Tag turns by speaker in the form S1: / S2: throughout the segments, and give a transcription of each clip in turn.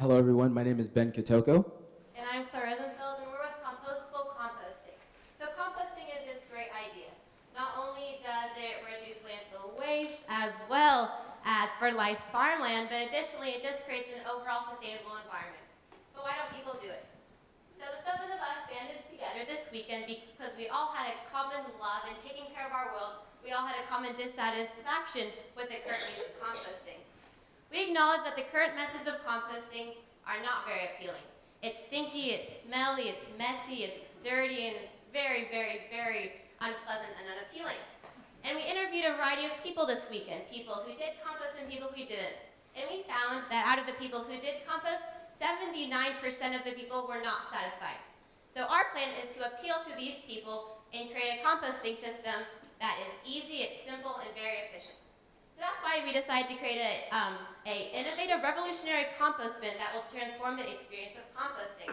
S1: Hello, everyone. My name is Ben Kotoko.
S2: And I'm Claire Rosenfeld, and we're with Compostable Composting. So composting is this great idea. Not only does it reduce landfill waste as well as fertilize farmland, but additionally it just creates an overall sustainable environment. But why don't people do it? So the 7 of us banded together this weekend because we all had a common love in taking care of our world. We all had a common dissatisfaction with the current use of composting. We acknowledge that the current methods of composting are not very appealing. It's stinky, it's smelly, it's messy, it's dirty, and it's very, very, very unpleasant and unappealing. And we interviewed a variety of people this weekend, people who did compost and people who didn't. And we found that out of the people who did compost, 79% of the people were not satisfied. So our plan is to appeal to these people and create a composting system that is easy, it's simple, and very efficient. So that's why we decided to create a innovative, revolutionary compost bin that will transform the experience of composting.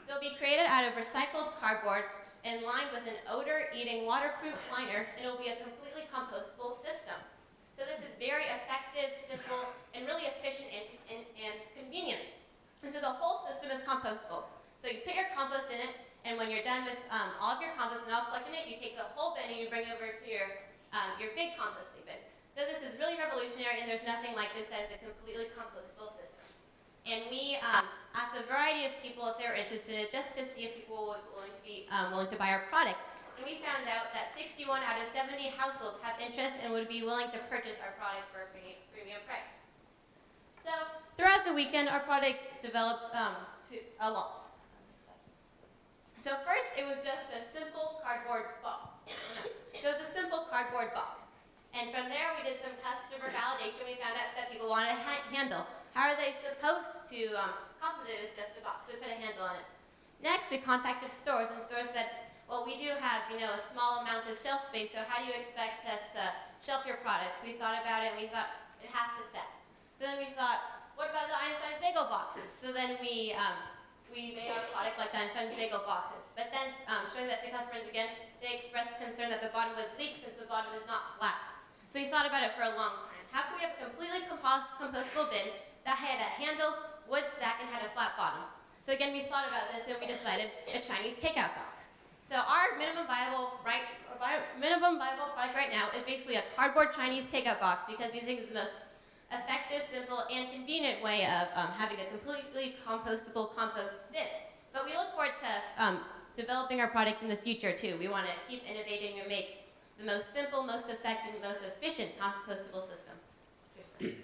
S2: So it'll be created out of recycled cardboard and lined with an odor-eating waterproof liner, and it'll be a completely compostable system. So this is very effective, simple, and really efficient and convenient. And so the whole system is compostable. So you put your compost in it, and when you're done with all of your compost and all collecting it, you take the whole bin and you bring it over to your big composting bin. So this is really revolutionary, and there's nothing like this as a completely compostable system. And we asked a variety of people if they were interested, just to see if people were willing to buy our product. And we found out that 61 out of 70 households have interest and would be willing to purchase our product for a premium price. So throughout the weekend, our product developed a lot. So first, it was just a simple cardboard box. So it was a simple cardboard box. And from there, we did some customer validation. We found out that people wanted a handle. How are they supposed to compost it? It's just a box, so we put a handle on it. Next, we contacted stores, and stores said, well, we do have, a small amount of shelf space, so how do you expect us to shelf your products? We thought about it, and we thought, it has to set. So then we thought, what about the Einstein bagel boxes? So then we made our product like the Einstein bagel boxes. But then, showing that to customers again, they expressed concern that the bottom would leak since the bottom is not flat. So we thought about it for a long time. How can we have a completely compostable bin that had a handle, wood stack, and had a flat bottom? So again, we thought about this and we decided a Chinese takeout box. So our minimum viable product right now is basically a cardboard Chinese takeout box because we think it's the most effective, simple, and convenient way of having a completely compostable compost bin. But we look forward to developing our product in the future too. We want to keep innovating and make the most simple, most effective, and most efficient compostable system.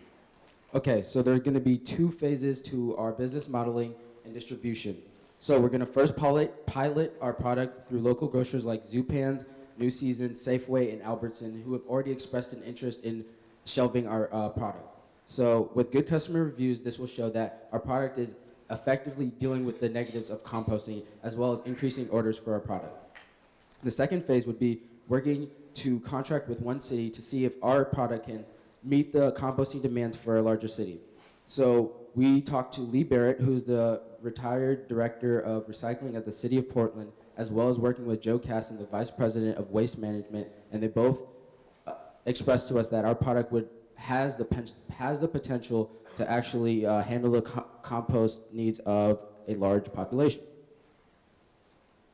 S1: Okay, so there are going to be 2 phases to our business modeling and distribution. So we're going to first pilot our product through local grocers like Zupan's, New Season, Safeway, and Albertson, who have already expressed an interest in shelving our product. So with good customer reviews, this will show that our product is effectively dealing with the negatives of composting, as well as increasing orders for our product. The second phase would be working to contract with one city to see if our product can meet the composting demands for a larger city. So we talked to Lee Barrett, who's the retired director of recycling at the city of Portland, as well as working with Joe Casson, the vice president of waste management, and they both expressed to us that our product has the potential to actually handle the compost needs of a large population.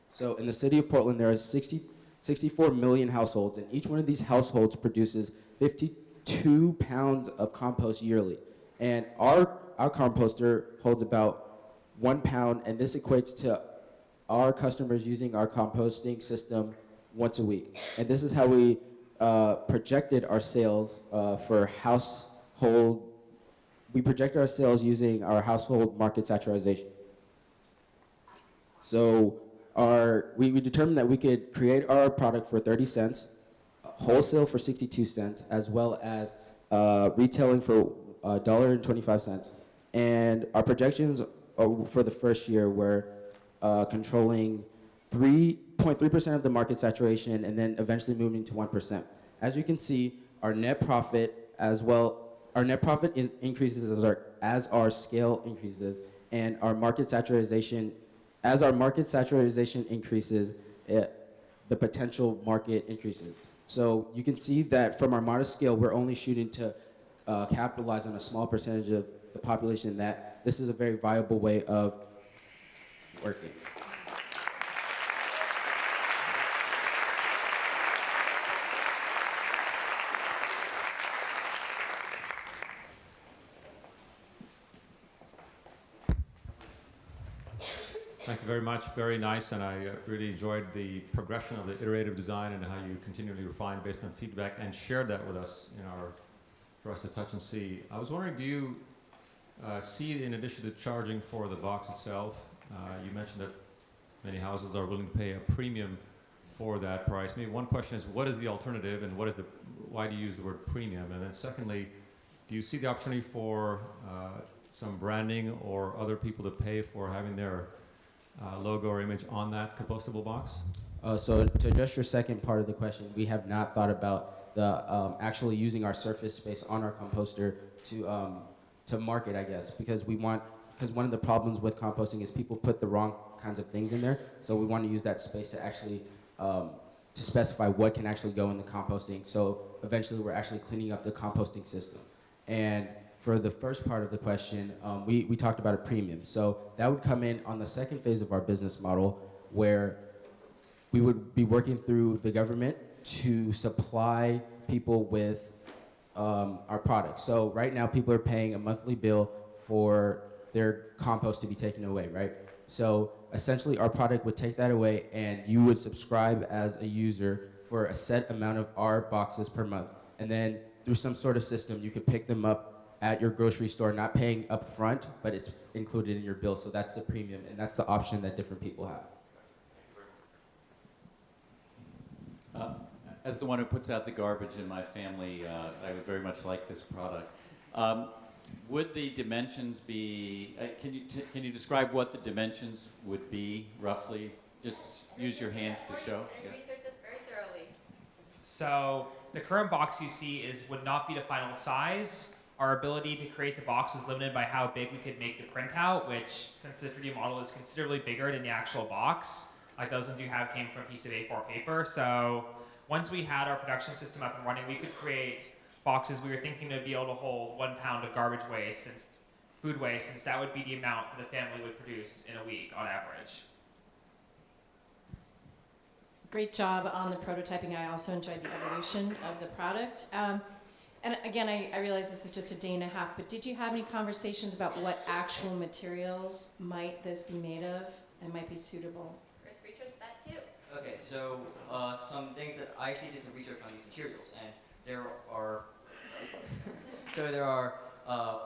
S1: So in the city of Portland, there are 64 million households, and each one of these households produces 52 pounds of compost yearly. And our composter holds about 1 pound, and this equates to our customers using our composting system once a week. And this is how we projected our sales for household. We projected our sales using our household market saturation. So we determined that we could create our product for 30 cents, wholesale for 62 cents, as well as retailing for $1.25. And our projections for the first year were controlling 3.3% of the market saturation and then eventually moving to 1%. As you can see, our net profit increases as our scale increases, and our market saturation, as our market saturation increases, the potential market increases. So you can see that from our modest scale, we're only shooting to capitalize on a small percentage of the population that that this is a very viable way of working.
S3: Thank you very much. Very nice, and I really enjoyed the progression of the iterative design and how you continually refine based on feedback and shared that with us for us to touch and see. I was wondering, do you see, in addition to charging for the box itself, you mentioned that many houses are willing to pay a premium for that price. Maybe one question is, what is the alternative, and why do you use the word premium? And then secondly, do you see the opportunity for some branding or other people to pay for having their logo or image on that compostable box?
S1: So to address your second part of the question, we have not thought about the actually using our surface space on our composter to market, I guess, because one of the problems with composting is people put the wrong kinds of things in there. So we want to use that space to actually to specify what can actually go in the composting. So eventually we're actually cleaning up the composting system. And for the first part of the question, we talked about a premium. So that would come in on the second phase of our business model, where we would be working through the government to supply people with our products. So right now people are paying a monthly bill for their compost to be taken away, right? So essentially our product would take that away, and you would subscribe as a user for a set amount of our boxes per month. And then through some sort of system, you could pick them up at your grocery store, not paying up front, but it's included in your bill. So that's the premium, and that's the option that different people have.
S4: As the one who puts out the garbage in my family, I would very much like this product. Would the dimensions be, can you describe what the dimensions would be, roughly? Just use your hands to show.
S2: And research this very thoroughly.
S5: So the current box you see would not be the final size. Our ability to create the box is limited by how big we could make the printout, which, since the 3D model is considerably bigger than the actual box, like those ones you have came from a piece of A4 paper. So once we had our production system up and running, we could create boxes. We were thinking to be able to hold 1 pound of garbage waste, food waste, since that would be the amount that a family would produce in a week on average.
S6: Great job on the prototyping. I also enjoyed the evolution of the product. And again, I realize this is just a day and a half, but did you have any conversations about what actual materials might this be made of and might be suitable?
S2: Chris researched that too.
S7: Okay, so some things that I actually did some research on these materials, and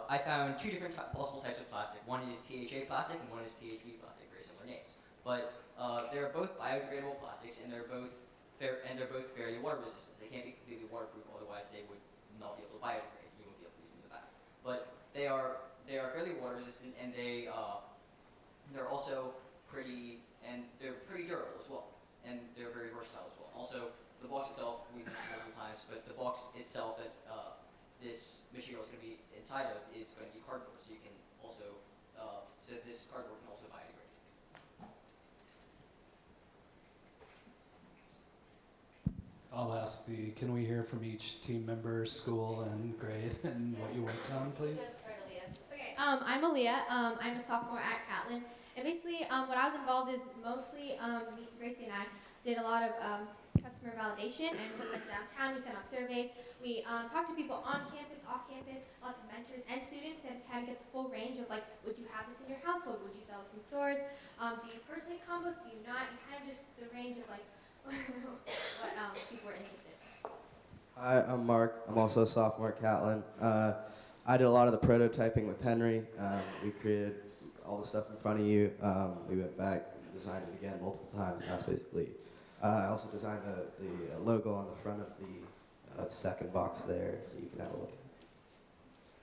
S7: I found 2 different possible types of plastic. One is PHA plastic and one is PHB plastic, very similar names. But they're both biodegradable plastics, and they're both fairly water resistant. They can't be completely waterproof, otherwise they would not be able to biodegrade. You won't be able to use them in the back. But they are fairly water resistant, and they're also pretty durable as well, and they're very versatile as well. Also, the box itself, we've mentioned multiple times, but the box itself that this material is going to be inside of is going to be cardboard, so you can also so this cardboard can also biodegrade.
S8: I'll ask can we hear from each team member, school, and grade, and what you worked on, please?
S9: Okay, I'm Aaliyah. I'm a sophomore at Catlin. And basically, what I was involved is mostly, Gracie and I did a lot of customer validation, and we went downtown, we sent out surveys, we talked to people on campus, off campus, lots of mentors and students to kind of get the full range of like, would you have this in your household? Would you sell this in stores? Do you personally compost? Do you not? And kind of just the range of like, what people were interested in.
S10: Hi, I'm Mark. I'm also a sophomore at Catlin. I did a lot of the prototyping with Henry. We created all the stuff in front of you. We went back and designed it again multiple times, and that's basically. I also designed the logo on the front of the second box there, so you can have a look at it.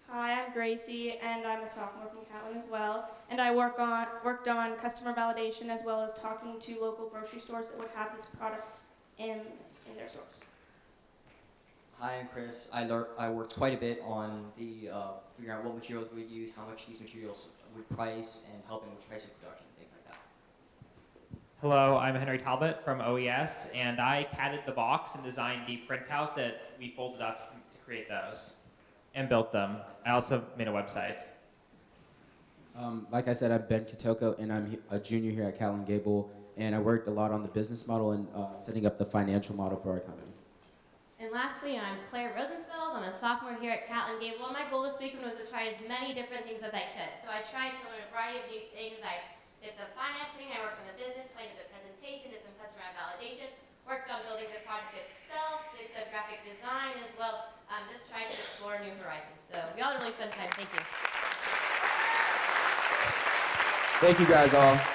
S11: Hi, I'm Gracie, and I'm a sophomore from Catlin as well. And I worked on customer validation as well as talking to local grocery stores that would have this product in their stores.
S7: Hi, I'm Chris. I worked quite a bit on the figuring out what materials we would use, how much these materials would price, and helping with price of production, things like that.
S5: Hello, I'm Henry Talbot from OES, and I CAD'd the box and designed the printout that we folded up to create those, and built them. I also made a website.
S1: Like I said, I'm Ben Kitoko, and I'm a junior here at Catlin Gabel, and I worked a lot on the business model and setting up the financial model for our company.
S2: And lastly, I'm Claire Rosenfeld. I'm a sophomore here at Catlin Gabel, and my goal this weekend was to try as many different things as I could. So I tried to learn a variety of new things. I did some financing, I worked on the business plan, did the presentation, did some customer validation, worked on building the product itself, did some graphic design as well. Just trying to explore new horizons. So we all had a really fun time. Thank you.
S1: Thank you guys all.